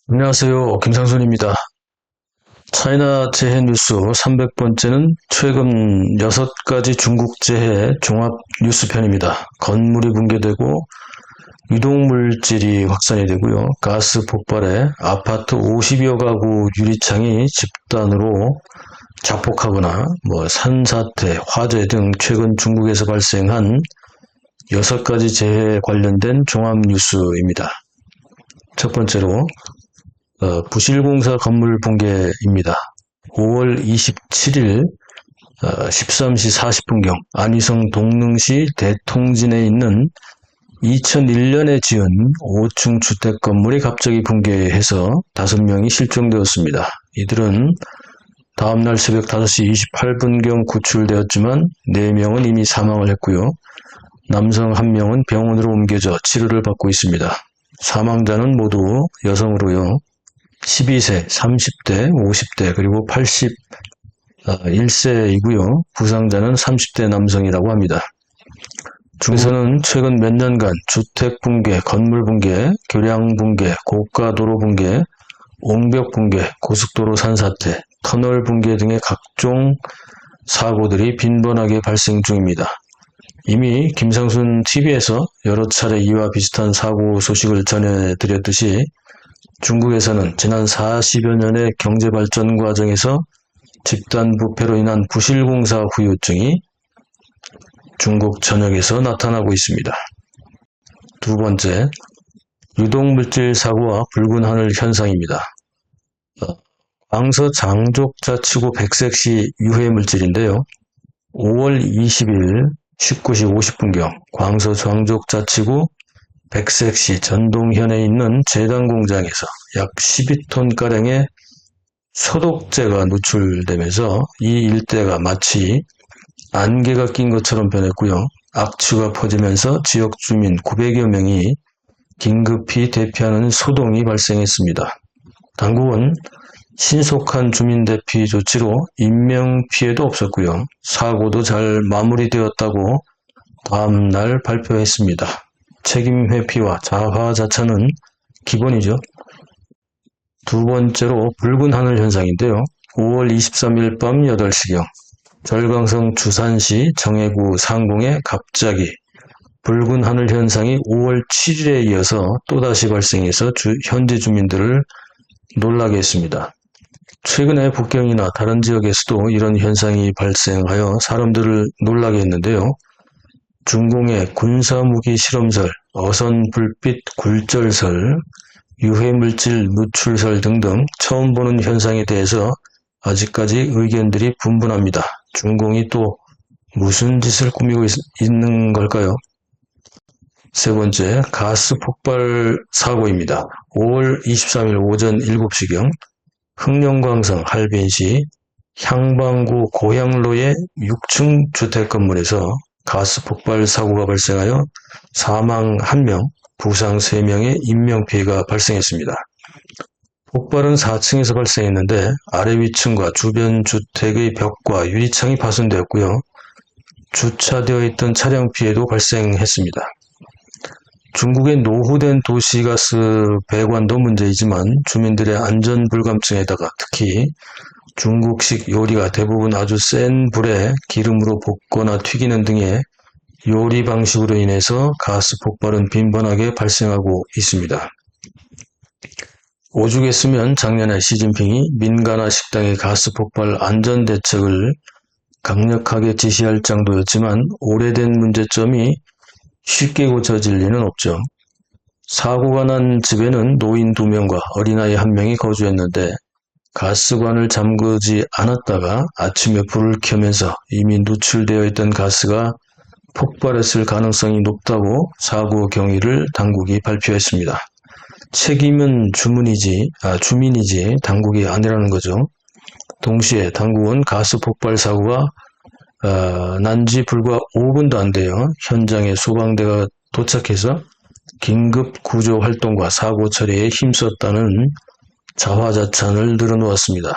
안녕하세요. 김상순입니다. 차이나 재해 뉴스 300번째는 최근 6가지 중국 재해 종합 뉴스편입니다. 건물이 붕괴되고 유독물질이 확산이 되고요. 가스 폭발에 아파트 50여 가구 유리창이 집단으로 자폭하거나 산사태, 화재 등 최근 중국에서 발생한 6가지 재해에 관련된 종합 뉴스입니다. 첫 번째로 부실공사 건물 붕괴입니다. 5월 27일 13시 40분경 안위성 동능시 대통진에 있는 2001년에 지은 5층 주택 건물이 갑자기 붕괴해서 5명이 실종되었습니다. 이들은 다음날 새벽 5시 28분경 구출되었지만 4명은 이미 사망을 했고요. 남성 1명은 병원으로 옮겨져 치료를 받고 있습니다. 사망자는 모두 여성으로요. 12세, 30대, 50대, 그리고 81세이고요. 부상자는 30대 남성이라고 합니다. 중국에서는 최근 몇 년간 주택 붕괴, 건물 붕괴, 교량 붕괴, 고가 도로 붕괴, 옹벽 붕괴, 고속도로 산사태, 터널 붕괴 등의 각종 사고들이 빈번하게 발생 중입니다. 이미 김상순 TV에서 여러 차례 이와 비슷한 사고 소식을 전해드렸듯이 중국에서는 지난 40여 년의 경제발전 과정에서 집단 부패로 인한 부실공사 후유증이 중국 전역에서 나타나고 있습니다. 두 번째, 유독물질 사고와 붉은 하늘 현상입니다. 광서 장족자치구 백색시 유해물질인데요. 5월 20일 19시 50분경 광서 장족자치구 백색시 전동현에 있는 제당 공장에서 약 12톤가량의 소독제가 누출되면서 이 일대가 마치 안개가 낀 것처럼 변했고요. 악취가 퍼지면서 지역 주민 900여 명이 긴급히 대피하는 소동이 발생했습니다. 당국은 신속한 주민 대피 조치로 인명피해도 없었고요. 사고도 잘 마무리되었다고 다음 날 발표했습니다. 책임 회피와 자화자찬은 기본이죠. 두 번째로 붉은 하늘 현상인데요. 5월 23일 밤 8시경 절강성 주산시 정해구 상공에 갑자기 붉은 하늘 현상이 5월 7일에 이어서 또다시 발생해서 현지 주민들을 놀라게 했습니다. 최근에 북경이나 다른 지역에서도 이런 현상이 발생하여 사람들을 놀라게 했는데요. 중공의 군사무기 실험설, 어선불빛 굴절설, 유해물질 누출설 등등 처음 보는 현상에 대해서 아직까지 의견들이 분분합니다. 중공이 또 무슨 짓을 꾸미고 있는 걸까요? 세 번째, 가스 폭발 사고입니다. 5월 23일 오전 7시경 흑룡광성 할빈시 향방구 고향로의 6층 주택 건물에서 가스 폭발 사고가 발생하여 사망 1명, 부상 3명의 인명피해가 발생했습니다. 폭발은 4층에서 발생했는데 아래 위층과 주변 주택의 벽과 유리창이 파손되었고요. 주차되어 있던 차량 피해도 발생했습니다. 중국의 노후된 도시가스 배관도 문제이지만 주민들의 안전 불감증에다가 특히 중국식 요리가 대부분 아주 센 불에 기름으로 볶거나 튀기는 등의 요리 방식으로 인해서 가스 폭발은 빈번하게 발생하고 있습니다. 오죽했으면 작년에 시진핑이 민간화 식당의 가스 폭발 안전 대책을 강력하게 지시할 정도였지만 오래된 문제점이 쉽게 고쳐질 리는 없죠. 사고가 난 집에는 노인 2명과 어린아이 1명이 거주했는데 가스관을 잠그지 않았다가 아침에 불을 켜면서 이미 누출되어 있던 가스가 폭발했을 가능성이 높다고 사고 경위를 당국이 발표했습니다. 책임은 주민이지 당국이 아니라는 거죠. 동시에 당국은 가스 폭발 사고가 난 지 불과 5분도 안 돼요. 현장에 소방대가 도착해서 긴급 구조 활동과 사고 처리에 힘썼다는 자화자찬을 늘어놓았습니다.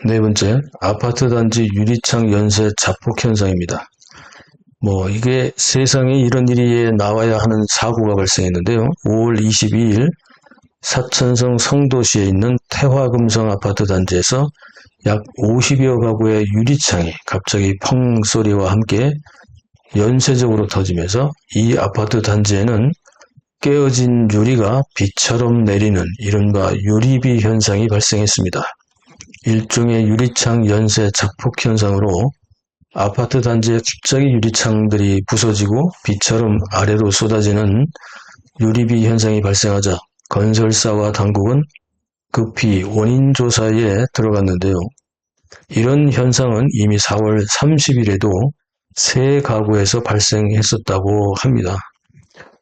네 번째, 아파트 단지 유리창 연쇄 자폭 현상입니다. 이게 세상에 이런 일이 나와야 하는 사고가 발생했는데요. 5월 22일 사천성 성도시에 있는 태화금성 아파트 단지에서 약 50여 가구의 유리창이 갑자기 펑 소리와 함께 연쇄적으로 터지면서 이 아파트 단지에는 깨어진 유리가 비처럼 내리는 이른바 유리비 현상이 발생했습니다. 일종의 유리창 연쇄 자폭 현상으로 아파트 단지에 갑자기 유리창들이 부서지고 비처럼 아래로 쏟아지는 유리비 현상이 발생하자 건설사와 당국은 급히 원인 조사에 들어갔는데요. 이런 현상은 이미 4월 30일에도 세 가구에서 발생했었다고 합니다.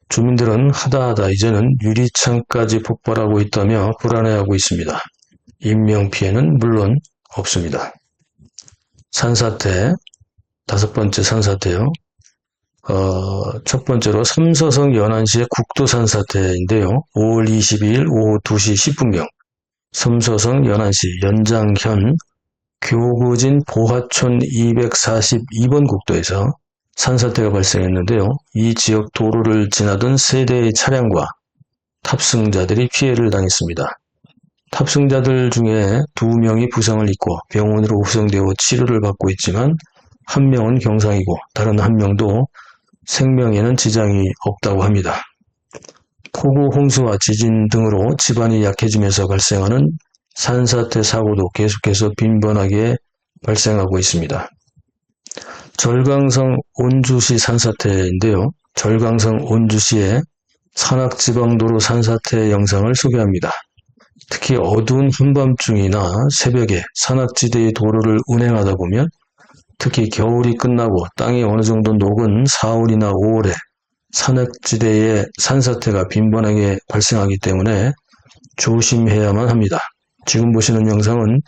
주민들은 하다하다 이제는 유리창까지 폭발하고 있다며 불안해하고 있습니다. 인명피해는 물론 없습니다. 산사태, 5번째 산사태요. 첫 번째로 삼서성 연안시의 국도산 사태인데요. 5월 22일 오후 2시 10분경 삼서성 연안시 연장현 교구진 보하촌 242번 국도에서 산사태가 발생했는데요. 이 지역 도로를 지나던 세 대의 차량과 탑승자들이 피해를 당했습니다. 탑승자들 중에 2명이 부상을 입고 병원으로 후송되어 치료를 받고 있지만 한 명은 경상이고 다른 한 명도 생명에는 지장이 없다고 합니다. 폭우, 홍수와 지진 등으로 지반이 약해지면서 발생하는 산사태 사고도 계속해서 빈번하게 발생하고 있습니다. 절강성 온주시 산사태인데요. 절강성 온주시의 산악지방도로 산사태 영상을 소개합니다. 특히 어두운 한밤중이나 새벽에 산악지대의 도로를 운행하다 보면 특히 겨울이 끝나고 땅이 어느 정도 녹은 4월이나 5월에 산악지대에 산사태가 빈번하게 발생하기 때문에 조심해야만 합니다. 지금 보시는 영상은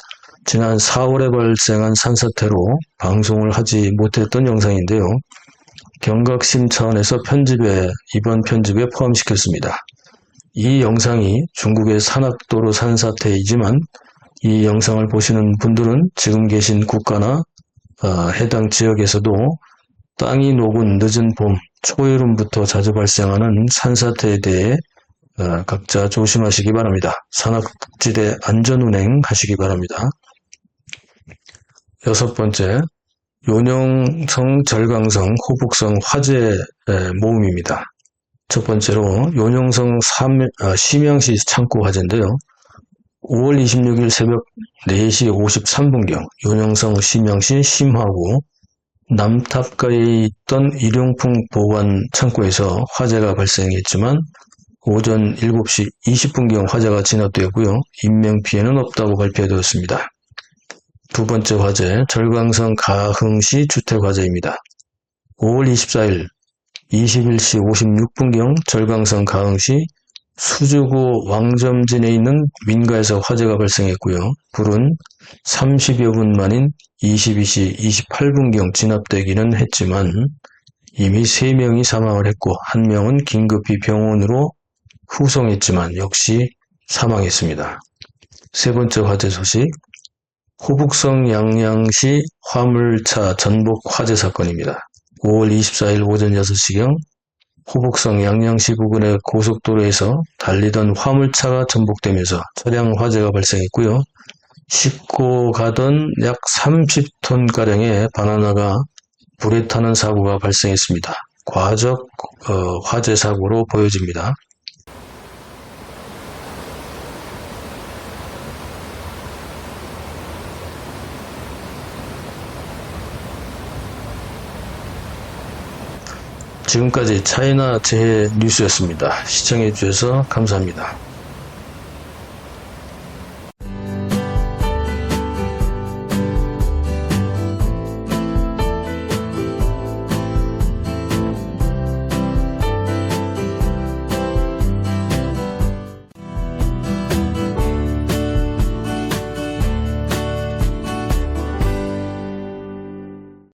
지난 4월에 발생한 산사태로 방송을 하지 못했던 영상인데요. 경각심 차원에서 이번 편집에 포함시켰습니다. 이 영상이 중국의 산악도로 산사태이지만 이 영상을 보시는 분들은 지금 계신 국가나 해당 지역에서도 땅이 녹은 늦은 봄, 초여름부터 자주 발생하는 산사태에 대해 각자 조심하시기 바랍니다. 산악지대 안전운행 하시기 바랍니다. 6번째, 요녕성, 절강성, 호북성 화재 모음입니다. 첫 번째로 요녕성 심양시 창고 화재인데요. 5월 26일 새벽 4시 53분경 요녕성 심양시 심화구 남탑가에 있던 일용품 보관 창고에서 화재가 발생했지만 오전 7시 20분경 화재가 진압되었고요. 인명피해는 없다고 발표되었습니다. 두 번째 화재, 절강성 가흥시 주택화재입니다. 5월 24일 21시 56분경 절강성 가흥시 수주구 왕점진에 있는 민가에서 화재가 발생했고요. 불은 30여 분 만인 22시 28분경 진압되기는 했지만 이미 3명이 사망을 했고 1명은 긴급히 병원으로 후송했지만 역시 사망했습니다. 세 번째 화재 소식, 호북성 양양시 화물차 전복 화재 사건입니다. 5월 24일 오전 6시경 호북성 양양시 부근의 고속도로에서 달리던 화물차가 전복되면서 차량 화재가 발생했고요. 싣고 가던 약 30톤가량의 바나나가 불에 타는 사고가 발생했습니다. 과적 화재 사고로 보여집니다. 지금까지 차이나 재해 뉴스였습니다. 시청해 주셔서 감사합니다.